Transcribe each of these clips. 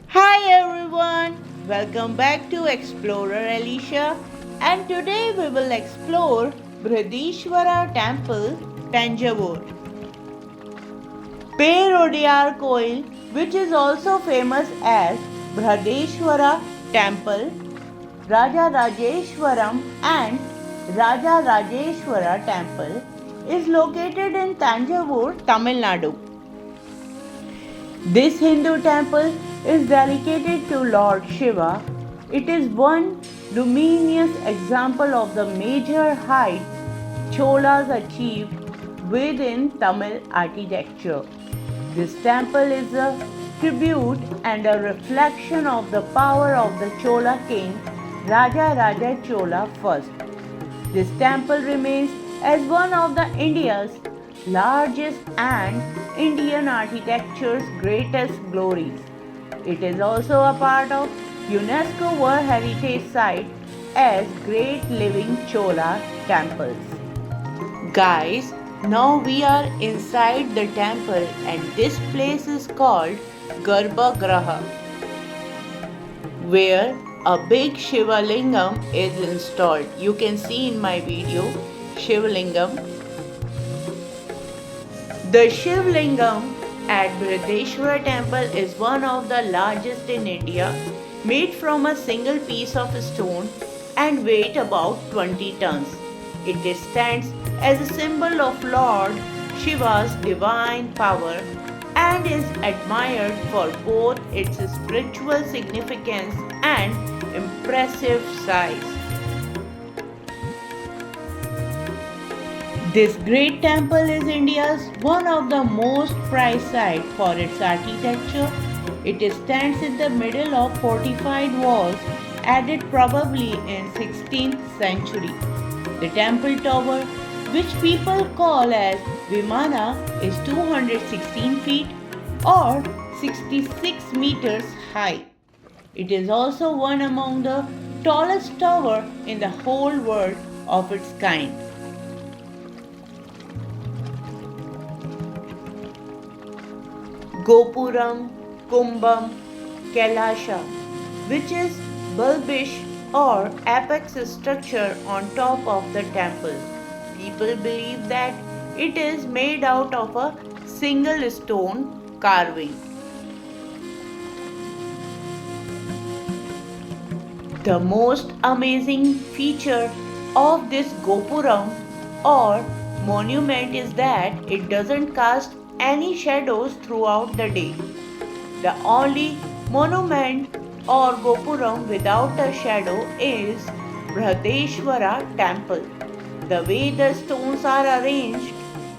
Hi everyone, welcome back to Explorer Alicia, and today we will explore Brihadishwara Temple, Tanjavur. Perodiar Koil, which is also famous as Brihadishwara Temple, Raja Rajeshwaram and Raja Rajeshwara Temple, is located in Tanjavur, Tamil Nadu. This Hindu temple is dedicated to Lord Shiva. It is one luminous example of the major heights Cholas achieved within Tamil architecture. This temple is a tribute and a reflection of the power of the Chola king Raja Raja Chola I. This temple remains as one of the India's largest and Indian architecture's greatest glories. It is also a part of UNESCO World Heritage Site as Great Living Chola Temples. Guys, now we are inside the temple and this place is called Garbhagraha, where a big Shiva Lingam is installed. You can see in my video Shiva Lingam. The Shiv Lingam at Brihadishwara temple is one of the largest in India, made from a single piece of stone and weight about 20 tons. It stands as a symbol of Lord Shiva's divine power and is admired for both its spiritual significance and impressive size. This great temple is India's one of the most prized sites for its architecture. It stands in the middle of fortified walls added probably in 16th century. The temple tower, which people call as Vimana, is 216 feet or 66 meters high. It is also one among the tallest tower in the whole world of its kind. Gopuram, Kumbam, Kailasha, which is bulbish or apex structure on top of the temple. People believe that it is made out of a single stone carving. The most amazing feature of this Gopuram or monument is that it doesn't cast any shadows throughout the day. The only monument or Gopuram without a shadow is Brihadeshwara temple. The way the stones are arranged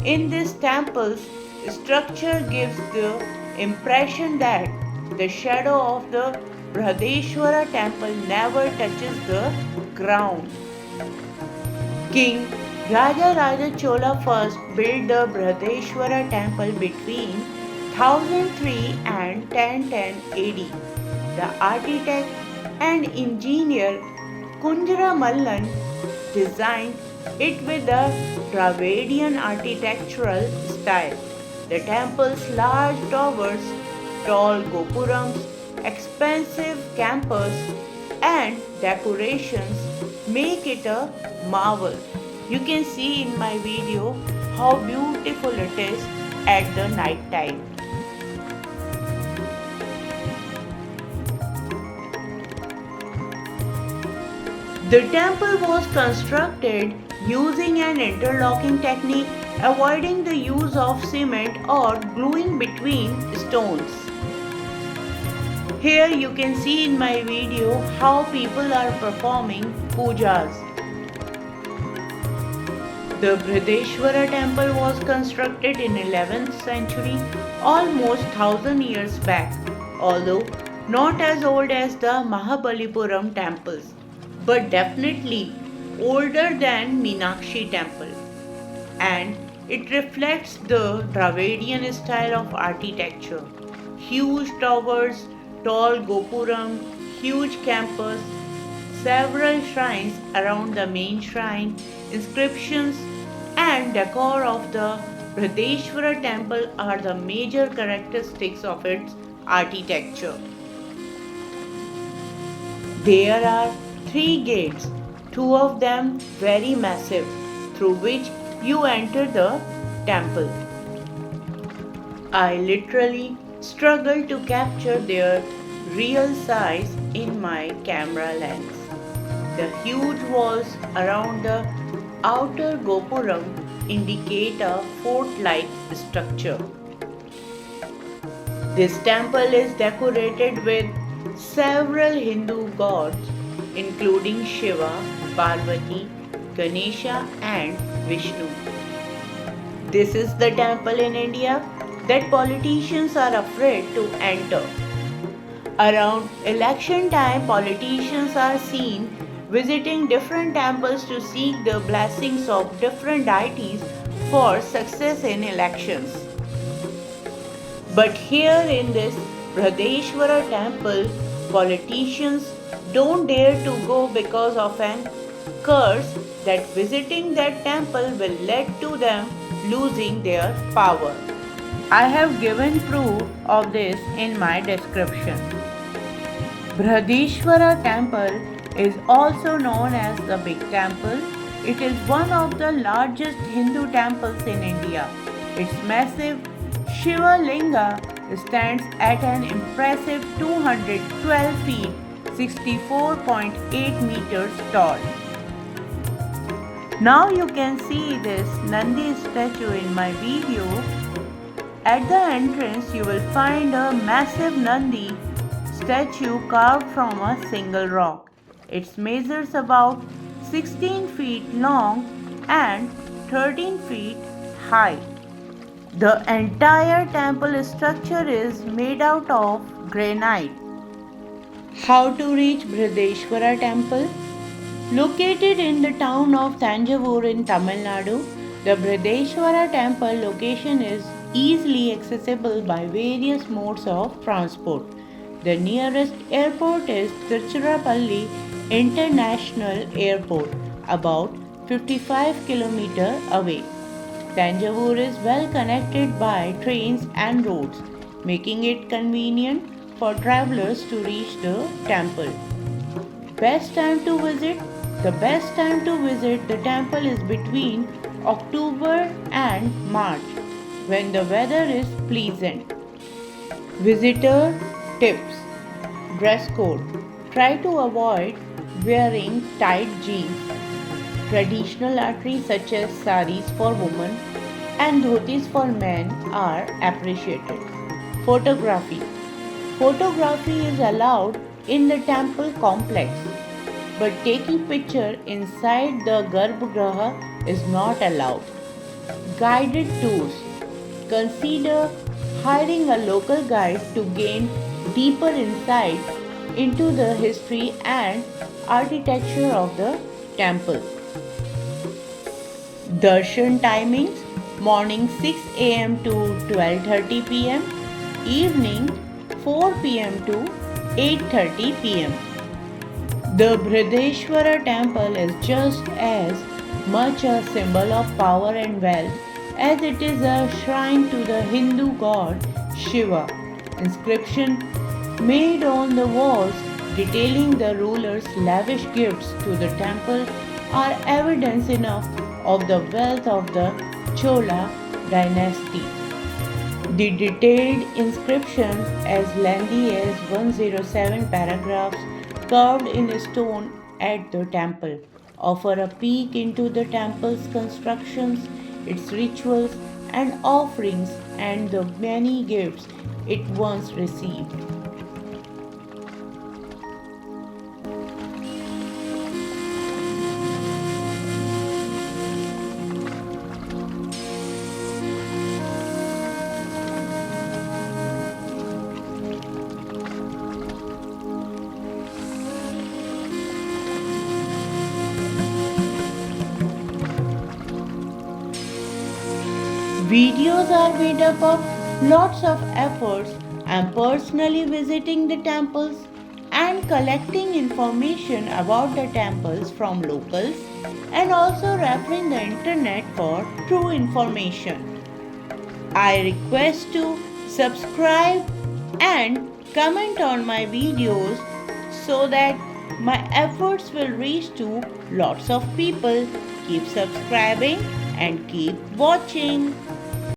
in this temple's structure gives the impression that the shadow of the Brihadeshwara temple never touches the ground. King Raja Raja Chola first built the Brihadeshwara temple between 1003 and 1010 AD. The architect and engineer Kunjara Mallan designed it with the Dravidian architectural style. The temple's large towers, tall gopurams, expensive campus, and decorations make it a marvel. You can see in my video how beautiful it is at the night time. The temple was constructed using an interlocking technique, avoiding the use of cement or gluing between stones. Here you can see in my video how people are performing pujas. The Brihadeshwara temple was constructed in 11th century, almost 1000 years back, although not as old as the Mahabalipuram temples, but definitely older than Meenakshi temple. And it reflects the Dravidian style of architecture. Huge towers, tall gopuram, huge campus, several shrines around the main shrine, inscriptions and decor of the Brihadeshwara temple are the major characteristics of its architecture. There are three gates, two of them very massive, through which you enter the temple. I literally struggle to capture their real size in my camera lens. The huge walls around the outer Gopuram indicate a fort-like structure. This temple is decorated with several Hindu gods including Shiva, Parvati, Ganesha and Vishnu. This is the temple in India that politicians are afraid to enter. Around election time, politicians are seen visiting different temples to seek the blessings of different deities for success in elections. But here in this Bradeshwara temple, politicians don't dare to go because of an curse that visiting that temple will lead to them losing their power. I have given proof of this in my description. Bradeshwara temple is also known as the Big Temple. It is one of the largest Hindu temples in India. Its massive Shiva Linga stands at an impressive 212 feet 64.8 meters tall. Now you can see this Nandi statue in my video. At the entrance you will find a massive Nandi statue carved from a single rock. It measures about 16 feet long and 13 feet high. The entire temple structure is made out of granite. How to reach Bradeshwara temple? Located in the town of Thanjavur in Tamil Nadu, the Bradeshwara temple location is easily accessible by various modes of transport. The nearest airport is Tiruchirappalli International Airport, about 55 km away. Thanjavur is well connected by trains and roads, making it convenient for travelers to reach the temple. Best time to visit? The best time to visit the temple is between October and March, when the weather is pleasant. Visitor tips. Dress code. Try to avoid wearing tight jeans. Traditional articles such as saris for women and dhotis for men are appreciated. Photography. Photography is allowed in the temple complex, but taking picture inside the Garbhagriha is not allowed. Guided tours. Consider hiring a local guide to gain deeper insight into the history and architecture of the temple. Darshan timings: morning 6 am to 12:30 pm, evening 4 pm to 8:30 pm. The Bradeshwara temple is just as much a symbol of power and wealth as it is a shrine to the Hindu god Shiva. Inscription made on the walls detailing the ruler's lavish gifts to the temple are evidence enough of the wealth of the Chola dynasty. The detailed inscription, as lengthy as 107 paragraphs carved in stone at the temple, offer a peek into the temple's constructions, its rituals and offerings, and the many gifts it once received. Videos are made up of lots of efforts. I'm personally visiting the temples and collecting information about the temples from locals and also referring the internet for true information. I request to subscribe and comment on my videos so that my efforts will reach to lots of people. Keep subscribing and keep watching.